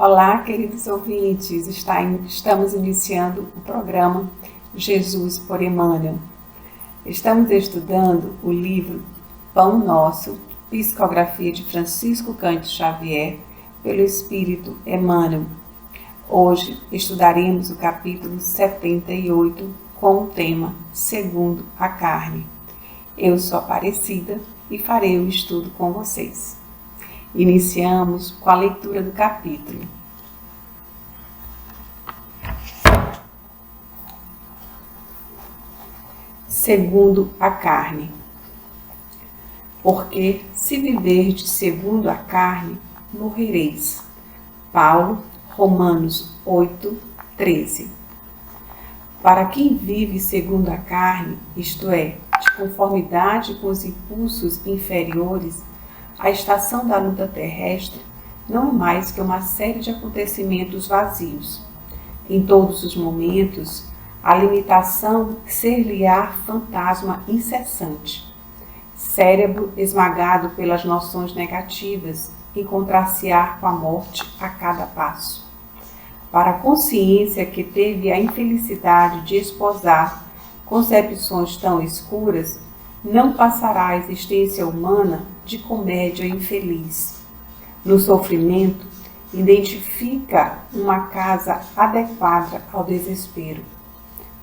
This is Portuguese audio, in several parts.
Olá, queridos ouvintes, estamos iniciando o programa Jesus por Emmanuel. Estamos estudando o livro Pão Nosso, psicografia de Francisco Cândido Xavier, pelo Espírito Emmanuel. Hoje estudaremos o capítulo 78 com o tema Segundo a Carne. Eu sou Aparecida e farei o estudo com vocês. Iniciamos com a leitura do capítulo. Segundo a carne. Porque se viverdes segundo a carne, morrereis. Paulo, Romanos 8, 13. Para quem vive segundo a carne, isto é, de conformidade com os impulsos inferiores, a estação da luta terrestre não é mais que uma série de acontecimentos vazios. Em todos os momentos, a limitação ser-lhe-á fantasma incessante. Cérebro esmagado pelas noções negativas, encontrar-se-á com a morte a cada passo. Para a consciência que teve a infelicidade de esposar concepções tão escuras, não passará a existência humana de comédia infeliz. No sofrimento, identifica uma casa adequada ao desespero.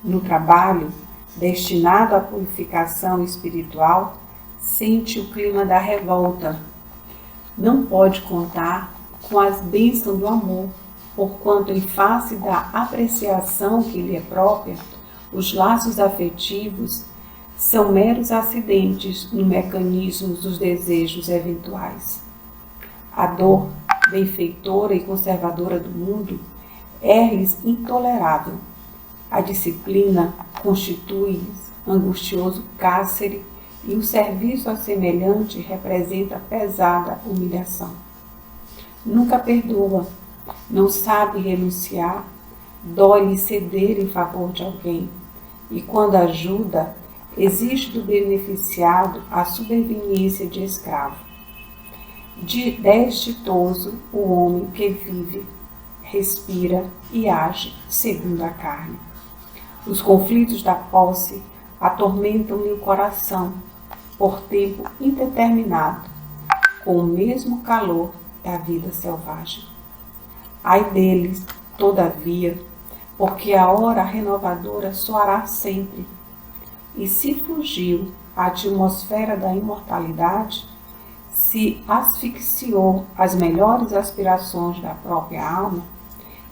No trabalho, destinado à purificação espiritual, sente o clima da revolta. Não pode contar com as bênçãos do amor, porquanto, em face da apreciação que lhe é própria, os laços afetivos são meros acidentes no mecanismo dos desejos eventuais. A dor, benfeitora e conservadora do mundo, é-lhes intolerável. A disciplina constitui-lhes angustioso cárcere e o serviço a semelhante representa pesada humilhação. Nunca perdoa, não sabe renunciar, dói-lhe ceder em favor de alguém, e quando ajuda, exige do beneficiado a sobreveniência de escravo. Desditoso o homem que vive, respira e age segundo a carne. Os conflitos da posse atormentam-lhe o coração por tempo indeterminado, com o mesmo calor da vida selvagem. Ai deles, todavia, porque a hora renovadora soará sempre. E se fugiu à atmosfera da imortalidade, se asfixiou as melhores aspirações da própria alma,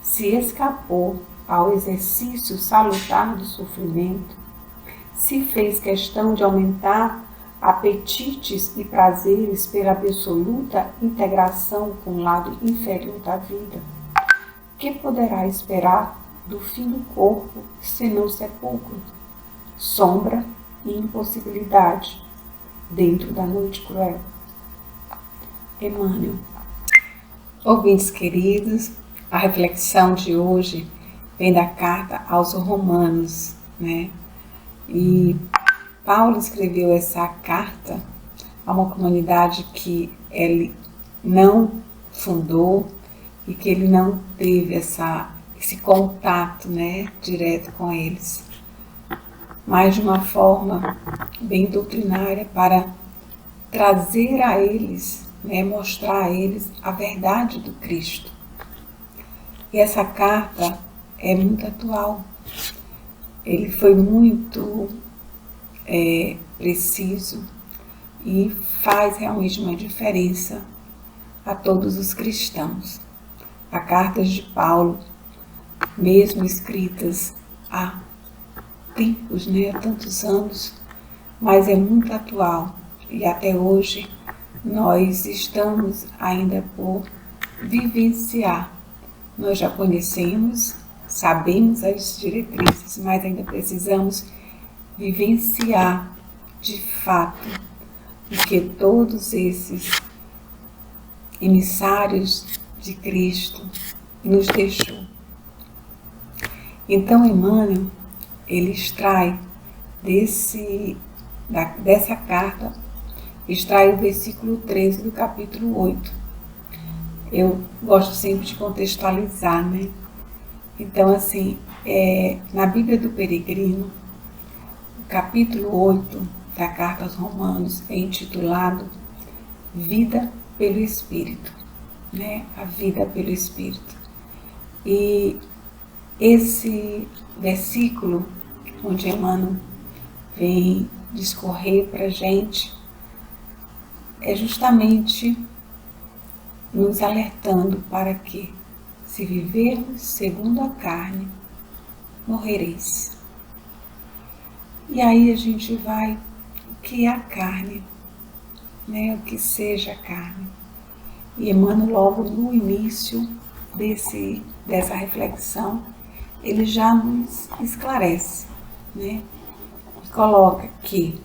se escapou ao exercício salutar do sofrimento, se fez questão de aumentar apetites e prazeres pela absoluta integração com o lado inferior da vida, que poderá esperar do fim do corpo senão sepulcro, sombra e impossibilidade dentro da noite cruel? Emmanuel. Ouvintes queridos, a reflexão de hoje vem da carta aos Romanos, né? E Paulo escreveu essa carta a uma comunidade que ele não fundou e que ele não teve esse contato, né, direto com eles, mas de uma forma bem doutrinária para trazer a eles, né, mostrar a eles a verdade do Cristo. E essa carta é muito atual. Ele foi muito preciso e faz realmente uma diferença a todos os cristãos. As cartas de Paulo, mesmo escritas há tempos, né, há tantos anos, mas é muito atual e até hoje nós estamos ainda por vivenciar. Nós já conhecemos, sabemos as diretrizes, mas ainda precisamos vivenciar de fato o que todos esses emissários de Cristo nos deixou. Então, Emmanuel, ele extrai dessa carta, extrai o versículo 13 do capítulo 8. Eu gosto sempre de contextualizar, né? Então, assim, na Bíblia do Peregrino, o capítulo 8 da Carta aos Romanos é intitulado Vida pelo Espírito, né? A vida pelo Espírito. E esse versículo, onde Emmanuel vem discorrer para a gente, é justamente nos alertando para que, se vivermos segundo a carne, morrereis. E aí a gente vai, o que é a carne? Né? O que seja a carne? E Emmanuel, logo no início dessa reflexão, ele já nos esclarece, né? E coloca que,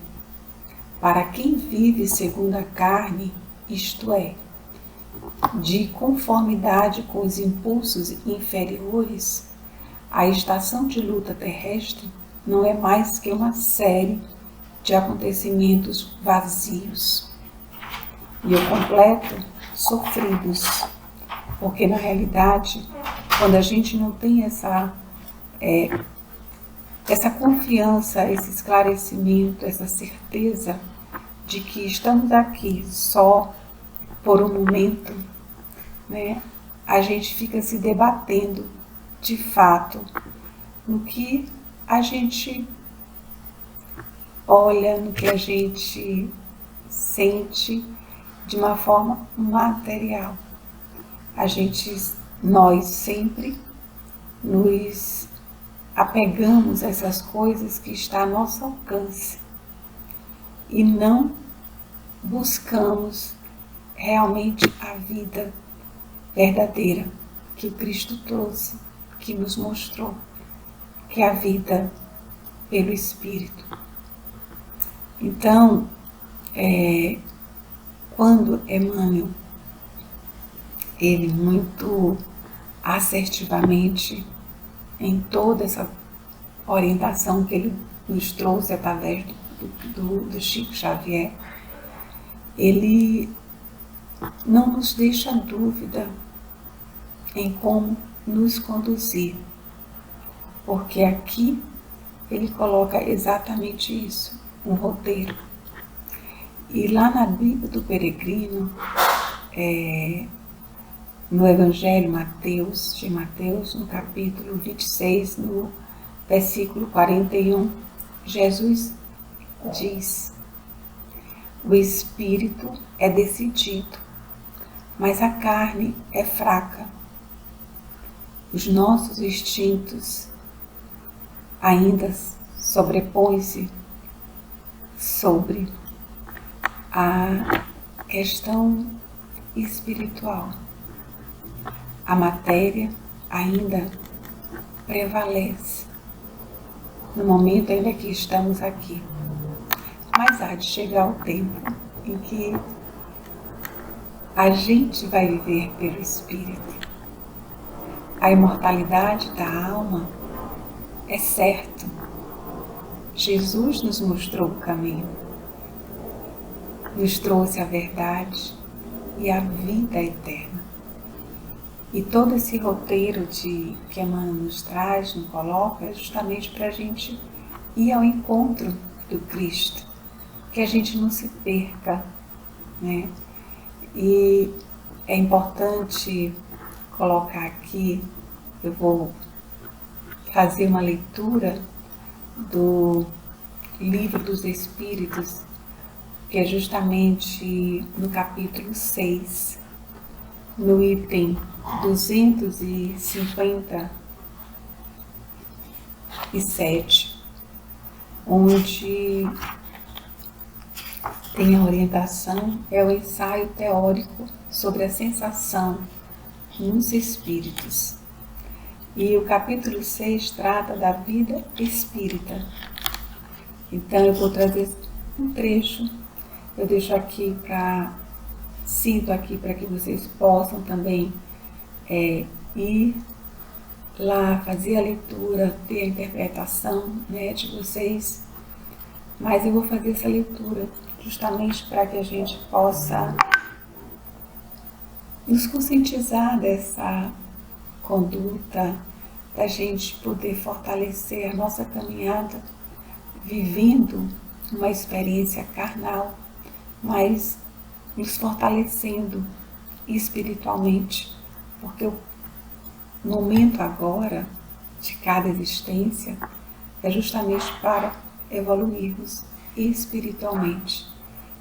para quem vive segundo a carne, isto é, de conformidade com os impulsos inferiores, a estação de luta terrestre não é mais que uma série de acontecimentos vazios e o completo sofridos, porque na realidade, quando a gente não tem essa confiança, esse esclarecimento, essa certeza de que estamos aqui só por um momento, né, a gente fica se debatendo de fato no que a gente olha, no que a gente sente de uma forma material. Nós sempre nos apegamos a essas coisas que estão a nosso alcance e não buscamos realmente a vida verdadeira que o Cristo trouxe, que nos mostrou, que é a vida pelo Espírito. Então, quando Emmanuel, ele muito assertivamente, em toda essa orientação que ele nos trouxe através do Chico Xavier, ele não nos deixa dúvida em como nos conduzir, porque aqui ele coloca exatamente isso, um roteiro. E lá na Bíblia do Peregrino, no Evangelho de Mateus, no capítulo 26, no versículo 41, Jesus diz: o espírito é decidido, mas a carne é fraca. Os nossos instintos ainda sobrepõem-se sobre a questão espiritual. A matéria ainda prevalece no momento ainda que estamos aqui. Mas há de chegar o tempo em que a gente vai viver pelo Espírito. A imortalidade da alma é certo. Jesus nos mostrou o caminho, nos trouxe a verdade e a vida eterna. E todo esse roteiro que Emmanuel nos traz, nos coloca, é justamente para a gente ir ao encontro do Cristo, que a gente não se perca, né? E é importante colocar aqui, eu vou fazer uma leitura do Livro dos Espíritos, que é justamente no capítulo 6, no item 257, onde tem a orientação, é o ensaio teórico sobre a sensação nos espíritos. E o capítulo 6 trata da vida espírita. Então eu vou trazer um trecho, eu deixo aqui cito aqui para que vocês possam também ir lá, fazer a leitura, ter a interpretação, né, de vocês. Mas eu vou fazer essa leitura justamente para que a gente possa nos conscientizar dessa conduta, da gente poder fortalecer a nossa caminhada, vivendo uma experiência carnal, mas nos fortalecendo espiritualmente, porque o momento agora de cada existência é justamente para evoluirmos espiritualmente,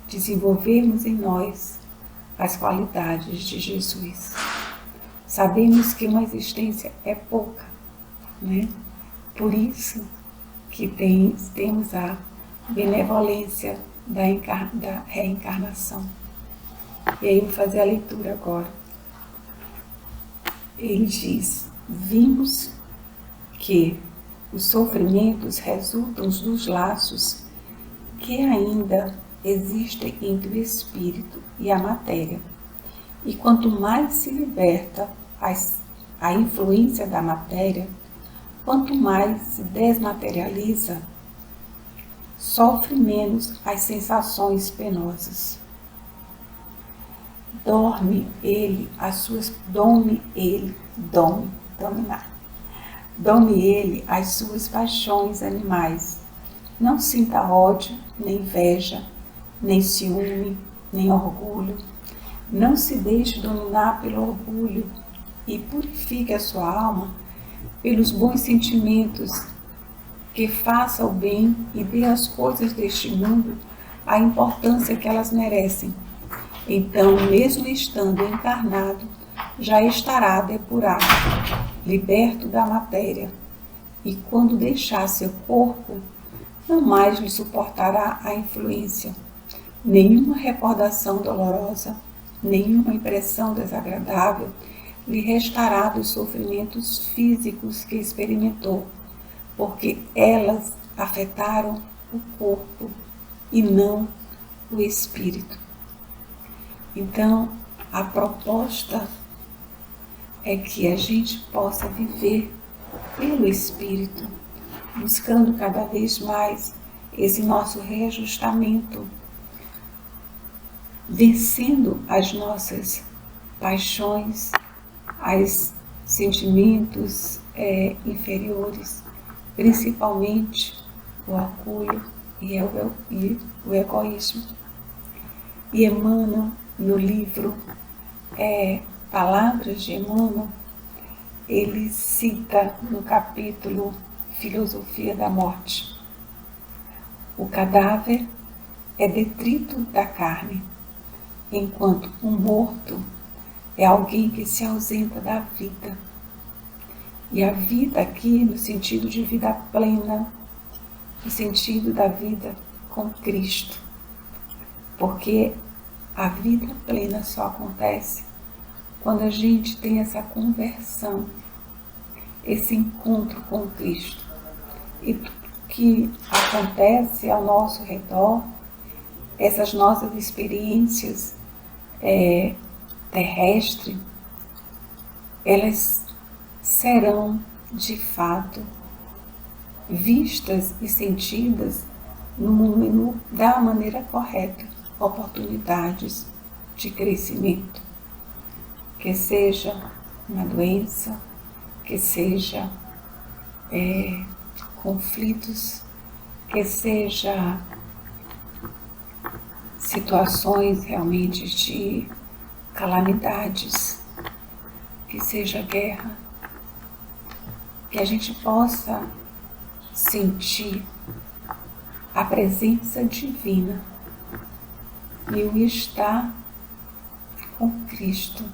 desenvolvermos em nós as qualidades de Jesus. Sabemos que uma existência é pouca, né? Por isso que temos a benevolência da reencarnação. E aí eu vou fazer a leitura agora. Ele diz: vimos que os sofrimentos resultam dos laços que ainda existem entre o espírito e a matéria. E quanto mais se liberta a influência da matéria, quanto mais se desmaterializa, sofre menos as sensações penosas. Dome ele as suas paixões animais. Não sinta ódio, nem inveja, nem ciúme, nem orgulho. Não se deixe dominar pelo orgulho e purifique a sua alma pelos bons sentimentos, que faça o bem e dê às coisas deste mundo a importância que elas merecem. Então, mesmo estando encarnado, já estará depurado, liberto da matéria, e quando deixar seu corpo, não mais lhe suportará a influência, nenhuma recordação dolorosa, nenhuma impressão desagradável lhe restará dos sofrimentos físicos que experimentou, porque elas afetaram o corpo e não o espírito. Então, a proposta é que a gente possa viver pelo espírito, buscando cada vez mais esse nosso reajustamento, vencendo as nossas paixões, os sentimentos inferiores, principalmente o orgulho e o egoísmo. E Emmanuel, no livro Palavras de Emmanuel, ele cita no capítulo Filosofia da Morte: o cadáver é detrito da carne, enquanto um morto é alguém que se ausenta da vida. E a vida aqui, no sentido de vida plena, no sentido da vida com Cristo. Porque a vida plena só acontece quando a gente tem essa conversão, esse encontro com Cristo. E tudo que acontece ao nosso redor, essas nossas experiências terrestres, elas serão, de fato, vistas e sentidas da maneira correta, oportunidades de crescimento, que seja uma doença, que seja conflitos, que seja situações realmente de calamidades, que seja guerra, que a gente possa sentir a presença divina e o estar com Cristo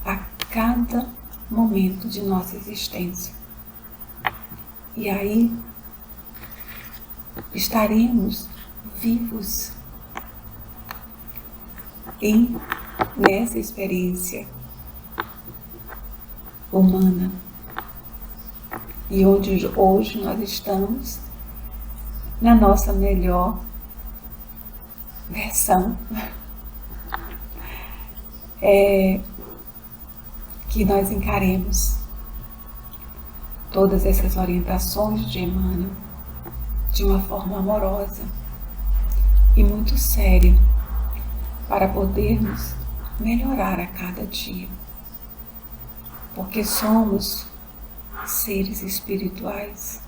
a cada momento de nossa existência. E aí estaremos vivos nessa experiência humana. E onde hoje nós estamos na nossa melhor versão, que nós encaremos todas essas orientações de Emmanuel de uma forma amorosa e muito séria, para podermos melhorar a cada dia, porque somos seres espirituais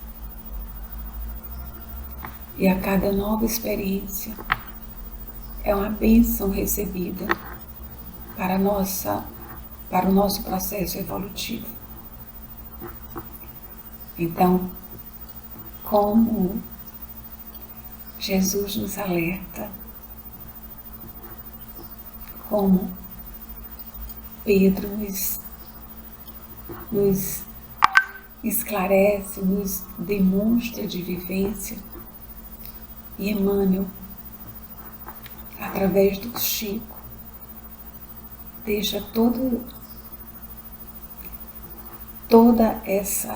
e a cada nova experiência é uma bênção recebida para o nosso processo evolutivo. Então, como Jesus nos alerta, como Pedro nos esclarece, nos demonstra de vivência, e Emmanuel, através do Chico, deixa toda esse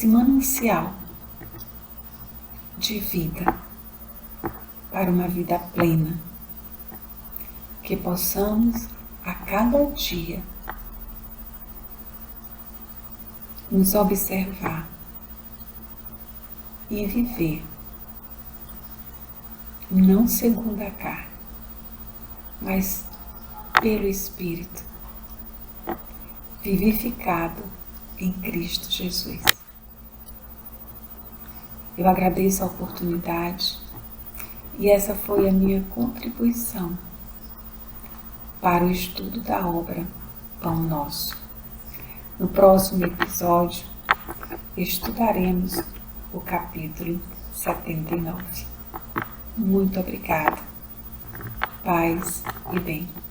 manancial de vida para uma vida plena, que possamos a cada dia nos observar e viver não segundo a carne, mas pelo Espírito, vivificado em Cristo Jesus. Eu agradeço a oportunidade e essa foi a minha contribuição para o estudo da obra Pão Nosso. No próximo episódio, estudaremos o capítulo 79. Muito obrigada. Paz e bem.